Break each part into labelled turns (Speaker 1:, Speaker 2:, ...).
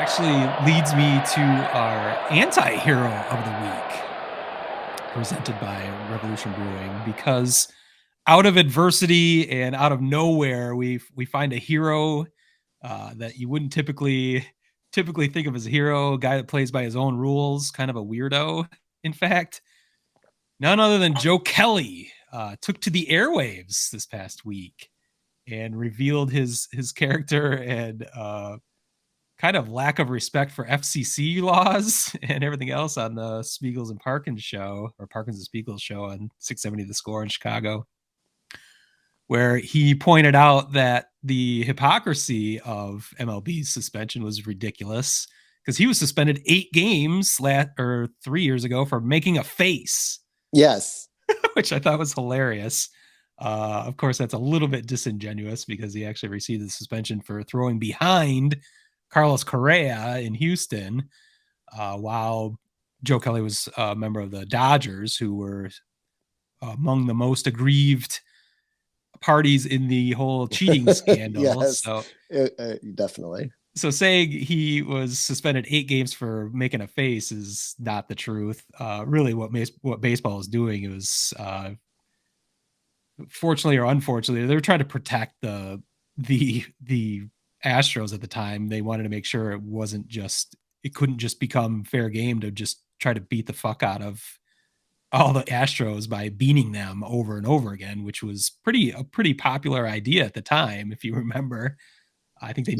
Speaker 1: actually leads me to our anti-hero of the week, presented by Revolution Brewing, because out of adversity and out of nowhere, we find a hero that you wouldn't typically think of as a hero, a guy that plays by his own rules, kind of a weirdo. In fact, none other than Joe Kelly took to the airwaves this past week and revealed his character and kind of lack of respect for FCC laws and everything else on the Spiegels and Parkins show, or Parkins and Spiegels show on 670 The Score in Chicago, where he pointed out that the hypocrisy of MLB's suspension was ridiculous because he was suspended 8 games 3 years ago for making a face.
Speaker 2: Yes.
Speaker 1: Which I thought was hilarious. Of course, that's a little bit disingenuous because he actually received the suspension for throwing behind Carlos Correa in Houston, while Joe Kelly was a member of the Dodgers, who were among the most aggrieved parties in the whole cheating scandal.
Speaker 2: Yes,
Speaker 1: so
Speaker 2: definitely.
Speaker 1: So saying he was suspended 8 games for making a face is not the truth. Really, what baseball is doing is, fortunately or unfortunately, they're trying to protect the Astros at the time. They wanted to make sure it couldn't just become fair game to just try to beat the fuck out of all the Astros by beating them over and over again, which was a pretty popular idea at the time, if you remember. I think they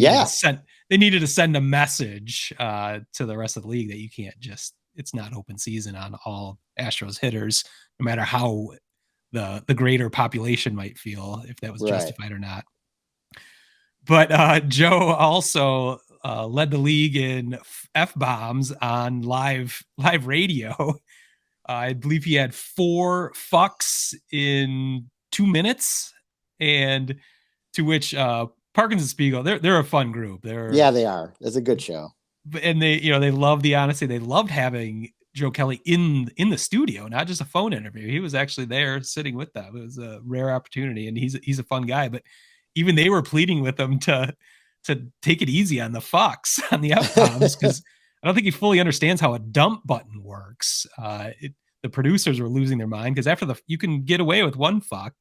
Speaker 1: needed to send a message to the rest of the league that you can't it's not open season on all Astros hitters, no matter how the greater population might feel, if that was justified or not. But Joe also led the league in F-bombs on live radio. I believe he had 4 fucks in 2 minutes, and to which Parkins and Spiegel, they're a fun group.
Speaker 2: They are. It's a good show.
Speaker 1: And they love the honesty. They loved having Joe Kelly in the studio, not just a phone interview. He was actually there sitting with them. It was a rare opportunity, and he's a fun guy. But even they were pleading with him to take it easy on the fucks, on the F-bombs, because I don't think he fully understands how a dump button works. The producers were losing their mind because you can get away with 1 fuck,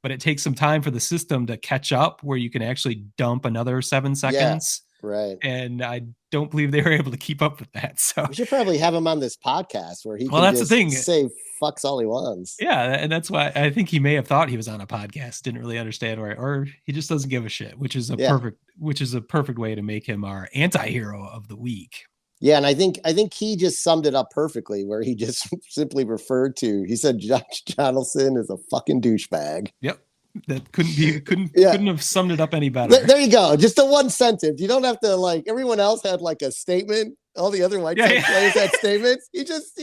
Speaker 1: but it takes some time for the system to catch up where you can actually dump another 7 seconds.
Speaker 2: Yeah, right.
Speaker 1: And I don't believe they were able to keep up with that. So
Speaker 2: we should probably have him on this podcast where he
Speaker 1: can just
Speaker 2: say fucks all he wants.
Speaker 1: Yeah, and that's why I think he may have thought he was on a podcast, didn't really understand or he just doesn't give a shit, which is a perfect way to make him our anti-hero of the week.
Speaker 2: Yeah, and I think he just summed it up perfectly, where he just simply he said Josh Donaldson is a fucking douchebag.
Speaker 1: Yep. That couldn't have summed it up any better.
Speaker 2: There you go. Just a 1 sentence. You don't have to everyone else had a statement. All the other White Sox players had statements. He just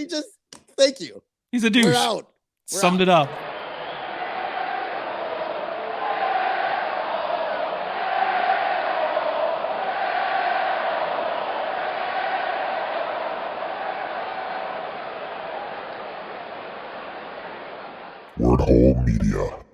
Speaker 2: thank you.
Speaker 1: He's a douche.
Speaker 2: We're out.
Speaker 1: Summed it up.
Speaker 3: Word Hole Media.